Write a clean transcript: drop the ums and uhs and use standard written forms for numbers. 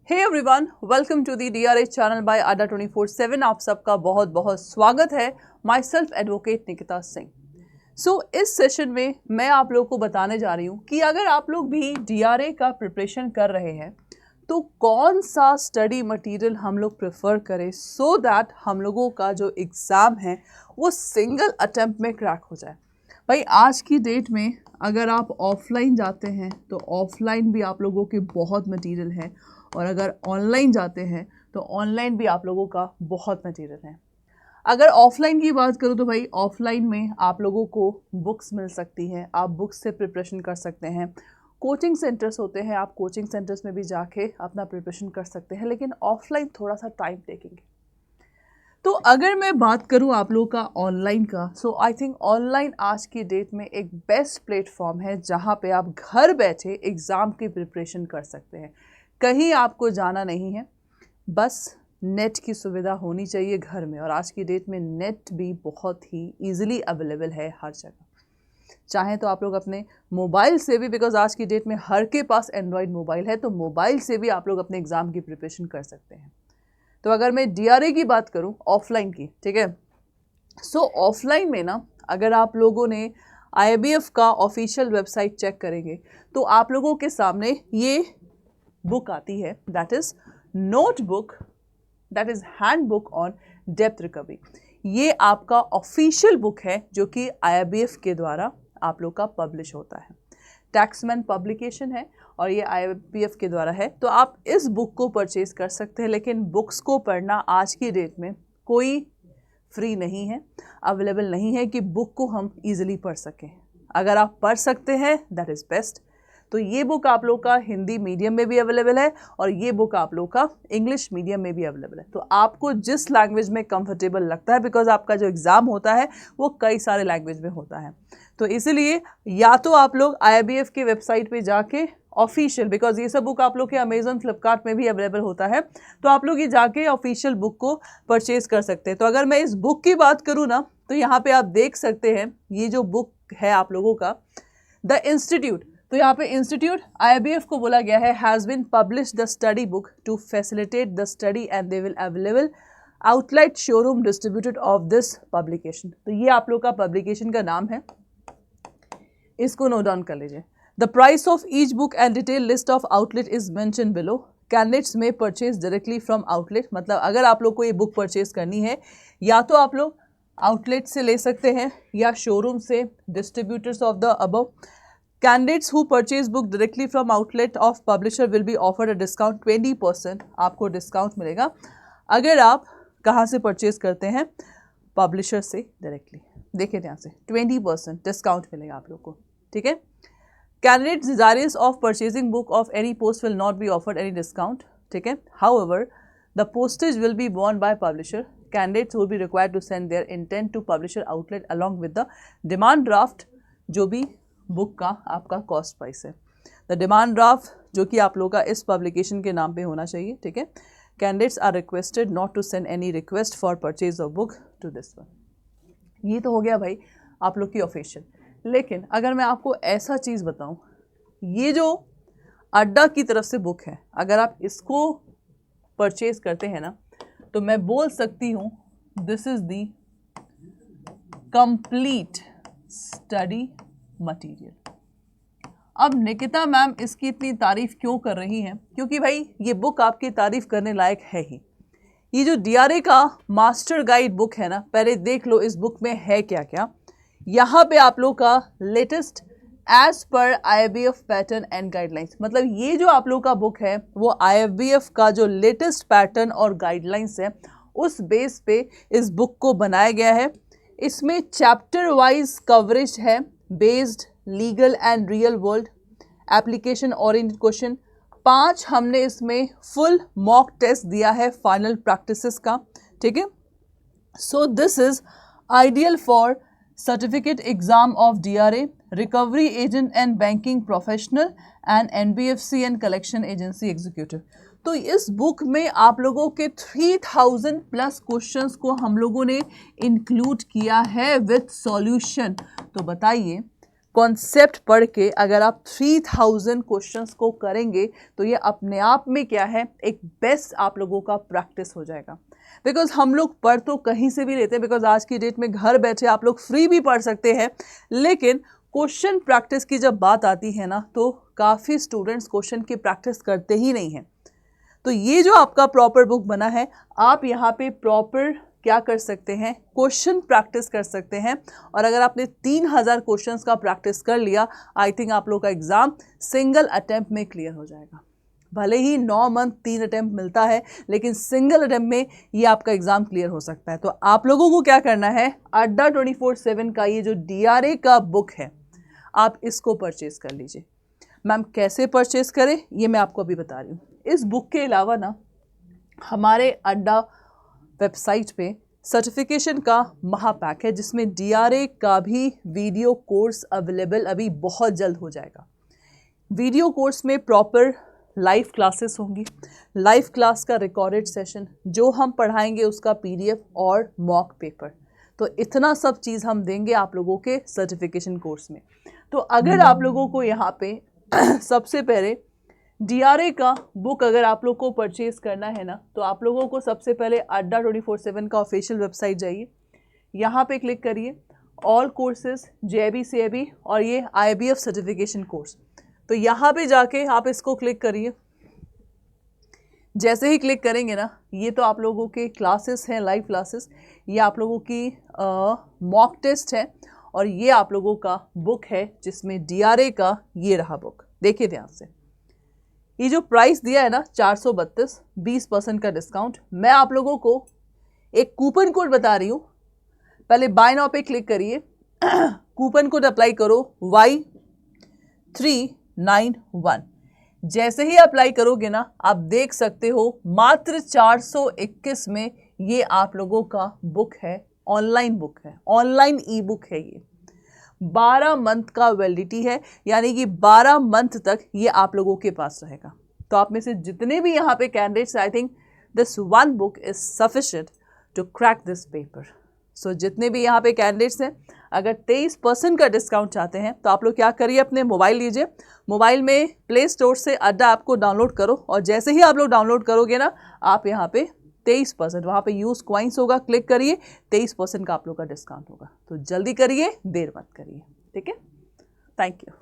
Hey everyone, welcome to the DRA channel by Adda 24/7। आप सबका बहुत बहुत स्वागत है। Myself advocate Nikita Singh. इस सेशन में मैं आप लोगों को बताने जा रही हूँ कि अगर आप लोग भी DRA का प्रिपरेशन कर रहे हैं तो कौन सा स्टडी मटेरियल हम लोग प्रेफर करें सो दैट हम लोगों का जो एग्ज़ाम है वो सिंगल अटेम्प्ट में क्रैक हो जाए। भाई आज की डेट में अगर आप ऑफलाइन जाते हैं तो ऑफलाइन भी आप लोगों के बहुत मटेरियल है, और अगर ऑनलाइन जाते हैं तो ऑनलाइन भी आप लोगों का बहुत मटेरियल है। अगर ऑफलाइन की बात करूँ तो भाई ऑफलाइन में आप लोगों को बुक्स मिल सकती हैं, आप बुक्स से प्रिपरेशन कर सकते हैं। कोचिंग सेंटर्स होते हैं, आप कोचिंग सेंटर्स में भी जाके अपना प्रिपरेशन कर सकते हैं, लेकिन ऑफलाइन थोड़ा सा टाइम टेकिंग है। तो अगर मैं बात करूं आप लोगों का ऑनलाइन का, सो आई थिंक ऑनलाइन आज की डेट में एक बेस्ट प्लेटफॉर्म है जहां पे आप घर बैठे एग्ज़ाम की प्रिपरेशन कर सकते हैं। कहीं आपको जाना नहीं है, बस नेट की सुविधा होनी चाहिए घर में, और आज की डेट में नेट भी बहुत ही ईजिली अवेलेबल है हर जगह। चाहें तो आप लोग अपने मोबाइल से भी, बिकॉज आज की डेट में हर के पास एंड्रॉयड मोबाइल है, तो मोबाइल से भी आप लोग अपने एग्ज़ाम की प्रिपरेशन कर सकते हैं। तो अगर मैं DRA की बात करूं ऑफलाइन की, ठीक है, ऑफलाइन में ना अगर आप लोगों ने IABF का ऑफिशियल वेबसाइट चेक करेंगे तो आप लोगों के सामने ये बुक आती है, that is notebook, that is handbook on depth recovery. ये आपका ऑफिशियल बुक है जो कि IABF के द्वारा आप लोग का पब्लिश होता है। टैक्समैन पब्लिकेशन है और ये IABF के द्वारा है, तो आप इस बुक को परचेज कर सकते हैं। लेकिन बुक्स को पढ़ना आज की डेट में कोई फ्री नहीं है, अवेलेबल नहीं है कि बुक को हम इजीली पढ़ सकें। अगर आप पढ़ सकते हैं दैट इज़ बेस्ट। तो ये बुक आप लोग का हिंदी मीडियम में भी अवेलेबल है और ये बुक आप लोग का इंग्लिश मीडियम में भी अवेलेबल है। तो आपको जिस लैंग्वेज में कंफर्टेबल लगता है, बिकॉज आपका जो एग्ज़ाम होता है वो कई सारे लैंग्वेज में होता है, तो इसीलिए या तो आप लोग IABF की वेबसाइट पे जाके ऑफिशियल, बिकॉज ये सब बुक आप लोग के अमेजन फ्लिपकार्ट में भी अवेलेबल होता है, तो आप लोग ये जाके ऑफिशियल बुक को परचेज कर सकते हैं। तो अगर मैं इस बुक की बात करूँ ना, तो यहाँ पे आप देख सकते हैं ये जो बुक है आप लोगों का द इंस्टीट्यूट, तो यहाँ पे इंस्टीट्यूट IABF को बोला गया है has been publish the study book to facilitate the study and they will available outlet showroom distributed of this publication. तो ये आप लोग का पब्लिकेशन का नाम है, इसको नोट डाउन कर लीजिए। The price of each book and detail list of outlet is mention below. Candidates में परचेज डायरेक्टली फ्रॉम आउटलेट, मतलब अगर आप लोग को ये बुक परचेज करनी है या तो आप लोग आउटलेट से ले सकते हैं या शोरूम से, distributors of the above. Candidates who purchase book directly from outlet of publisher will be offered a discount 20%। आपको डिस्काउंट मिलेगा अगर आप कहाँ से परचेज करते हैं, पब्लिशर से डायरेक्टली। देखिए ध्यान से, 20% डिस्काउंट मिलेगा आप लोग को, ठीक है। Candidates desirous of purchasing book of any post will not be offered any discount, ठीक है। However, the postage will be borne by publisher। Candidates will be required to send their intent to publisher outlet along with the demand draft, जो भी book का आपका cost price है। The demand draft जो कि आप लोग का इस पब्लिकेशन के नाम पे होना चाहिए, ठीक है। Candidates are requested not to send any request for purchase of book to this one. ये तो हो गया भाई आप लोग की ऑफिशियल। लेकिन अगर मैं आपको ऐसा चीज़ बताऊं, ये जो अड्डा की तरफ से बुक है, अगर आप इसको परचेज करते हैं ना, तो मैं बोल सकती हूँ this is the complete study material. अब निकिता मैम इसकी इतनी तारीफ क्यों कर रही हैं? क्योंकि भाई ये बुक आपकी तारीफ करने लायक है ही। ये जो DRA का मास्टर गाइड बुक है ना, पहले देख लो इस बुक में है क्या क्या। यहाँ पे आप लोग का लेटेस्ट एज पर IABF पैटर्न एंड गाइडलाइंस, मतलब ये जो आप लोग का बुक है वो IABF का जो लेटेस्ट पैटर्न और गाइडलाइंस है उस बेस पे इस बुक को बनाया गया है। इसमें चैप्टर वाइज कवरेज है, based legal and real world application oriented question. 5 हमने इसमें फुल मॉक टेस्ट दिया है फाइनल प्रैक्टिसेस का, ठीक है। So this is ideal for certificate exam of DRA, recovery agent and banking professional and NBFC and collection agency executive. तो इस book में आप लोगों के 3000 प्लस क्वेश्चंस को हम लोगों ने इंक्लूड किया है विथ सॉल्यूशन। तो बताइए कॉन्सेप्ट पढ़ के अगर आप 3000 क्वेश्चंस को करेंगे तो ये अपने आप में क्या है, एक बेस्ट आप लोगों का प्रैक्टिस हो जाएगा। बिकॉज हम लोग पढ़ तो कहीं से भी लेते हैं, बिकॉज आज की डेट में घर बैठे आप लोग फ्री भी पढ़ सकते हैं, लेकिन क्वेश्चन प्रैक्टिस की जब बात आती है ना तो काफ़ी स्टूडेंट्स क्वेश्चन की प्रैक्टिस करते ही नहीं हैं। तो ये जो आपका प्रॉपर बुक बना है, आप यहाँ पे प्रॉपर क्या कर सकते हैं, क्वेश्चन प्रैक्टिस कर सकते हैं। और अगर आपने 3000 क्वेश्चंस का प्रैक्टिस कर लिया, आई थिंक आप लोग का एग्जाम सिंगल अटेम्प्ट में क्लियर हो जाएगा। भले ही 9 मंथ 3 अटेम्प्ट मिलता है, लेकिन सिंगल अटेम्प्ट में ये आपका एग्जाम क्लियर हो सकता है। तो आप लोगों को क्या करना है, अड्डा 24/7 का ये जो DRA का बुक है, आप इसको परचेज कर लीजिए। मैम कैसे परचेज करें, ये मैं आपको अभी बता रही हूँ। इस बुक के अलावा ना हमारे अड्डा वेबसाइट पे सर्टिफिकेशन का महापैक है, जिसमें DRA का भी वीडियो कोर्स अवेलेबल अभी बहुत जल्द हो जाएगा। वीडियो कोर्स में प्रॉपर लाइव क्लासेस होंगी, लाइव क्लास का रिकॉर्डेड सेशन, जो हम पढ़ाएंगे उसका PDF और मॉक पेपर। तो इतना सब चीज़ हम देंगे आप लोगों के सर्टिफिकेशन कोर्स में। तो अगर आप लोगों को यहाँ पे सबसे पहले DRA का बुक अगर आप लोग को परचेज करना है ना, तो आप लोगों को सबसे पहले अड्डा 24/7 का ऑफिशियल वेबसाइट जाइए, यहाँ पे क्लिक करिए ऑल कोर्सेज JIB CIB और ये IBF सर्टिफिकेशन कोर्स। तो यहाँ पे जाके आप इसको क्लिक करिए। जैसे ही क्लिक करेंगे ना, ये तो आप लोगों के क्लासेस हैं, लाइव क्लासेस, ये आप लोगों की मॉक टेस्ट है, और ये आप लोगों का बुक है जिसमें DRA का ये रहा बुक। देखिए ध्यान से, ये जो प्राइस दिया है ना 432, 20% का डिस्काउंट। मैं आप लोगों को एक कूपन कोड बता रही हूँ, पहले बाय नाउ पे क्लिक करिए, कूपन कोड अप्लाई करो Y391। जैसे ही अप्लाई करोगे ना, आप देख सकते हो मात्र 421 में ये आप लोगों का बुक है, ऑनलाइन बुक है, ऑनलाइन ई बुक है। ये 12 मंथ का वैलिडिटी है, यानी कि 12 मंथ तक ये आप लोगों के पास रहेगा। तो आप में से जितने भी यहाँ पे candidates, I think this one book is sufficient to crack this paper. So जितने भी यहाँ पे कैंडिडेट्स हैं, अगर 23% का डिस्काउंट चाहते हैं तो आप लोग क्या करिए, अपने मोबाइल लीजिए, मोबाइल में प्ले स्टोर से अड्डा ऐप को डाउनलोड करो, और जैसे ही आप लोग डाउनलोड करोगे ना, आप यहाँ पे 23%, वहाँ पे यूज़ क्वाइंस होगा, क्लिक करिए, 23% का आप लोग का डिस्काउंट होगा। तो जल्दी करिए, देर मत करिए, ठीक है। Thank you.